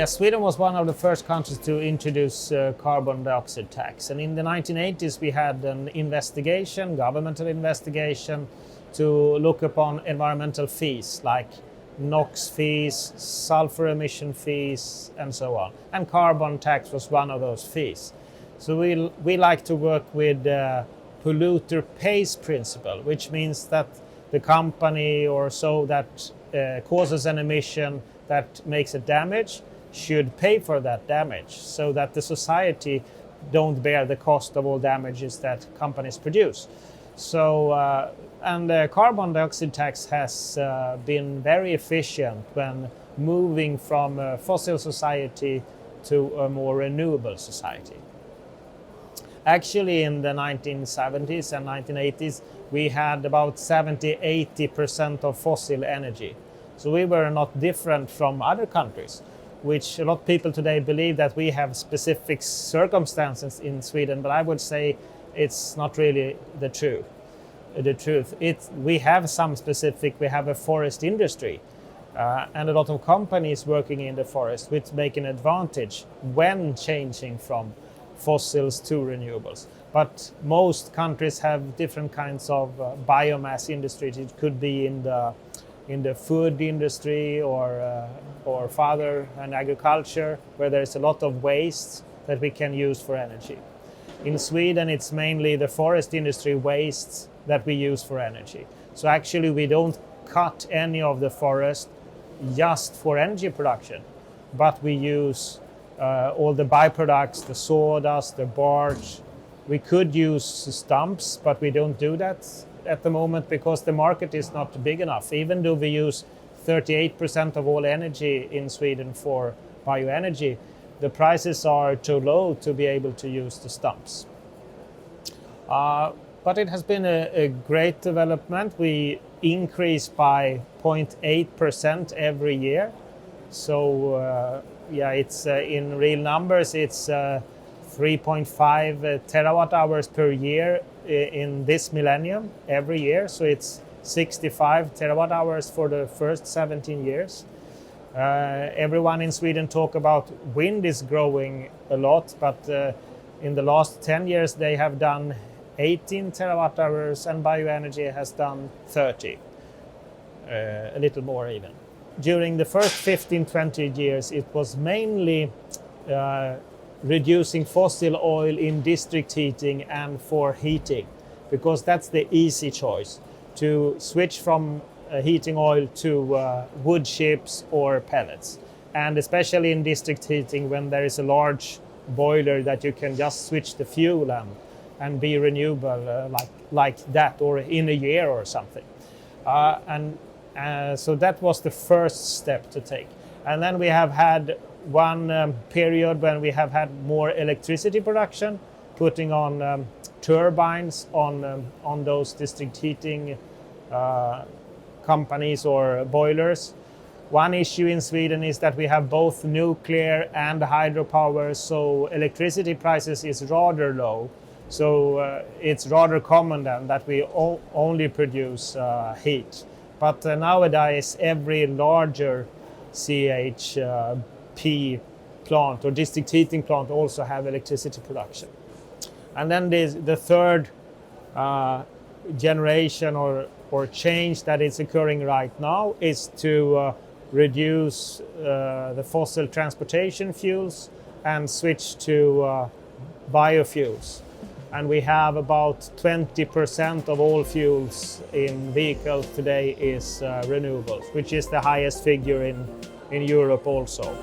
Yeah, Sweden was one of the first countries to introduce carbon dioxide tax. And in the 1980s, we had an investigation, governmental investigation, to look upon environmental fees like NOx fees, sulfur emission fees, and so on. And carbon tax was one of those fees. So we like to work with polluter-pays principle, which means that the company or so that causes an emission that makes a damage should pay for that damage, so that the society don't bear the cost of all damages that companies produce. So, and the carbon dioxide tax has been very efficient when moving from a fossil society to a more renewable society. Actually, in the 1970s and 1980s, we had about 70-80% of fossil energy. So we were not different from other countries, which a lot of people today believe that we have specific circumstances in Sweden, but I would say it's not really the truth. We have some specific, we have a forest industry and a lot of companies working in the forest, which make an advantage when changing from fossils to renewables. But most countries have different kinds of biomass industries. It could be in the food industry or further and agriculture, where there's a lot of waste that we can use for energy. In Sweden, it's mainly the forest industry wastes that we use for energy. So actually we don't cut any of the forest just for energy production, but we use all the byproducts, the sawdust, the bark. We could use stumps, but we don't do that at the moment because the market is not big enough. Even though we use 38% of all energy in Sweden for bioenergy, the prices are too low to be able to use the stumps. But it has been a great development. We increase by 0.8% every year. So yeah, it's in real numbers, it's 3.5 terawatt hours per year in this millennium every year. So it's 65 terawatt hours for the first 17 years. Everyone in Sweden talk about wind is growing a lot, but in the last 10 years they have done 18 terawatt hours and bioenergy has done 30, a little more even. During the first 15-20 years it was mainly reducing fossil oil in district heating and for heating, because that's the easy choice, to switch from heating oil to wood chips or pellets. And especially in district heating, when there is a large boiler that you can just switch the fuel and be renewable like that, or in a year or something. So that was the first step to take. And then we have had one period when we have had more electricity production, putting on turbines on those district heating companies or boilers. One issue in Sweden is that we have both nuclear and hydropower, so electricity prices is rather low. So it's rather common then that we only produce heat. But nowadays every larger CHP plant or district heating plant also have electricity production. And then the third generation or change that is occurring right now is to reduce the fossil transportation fuels and switch to biofuels. And we have about 20% of all fuels in vehicles today is renewables, which is the highest figure in Europe also.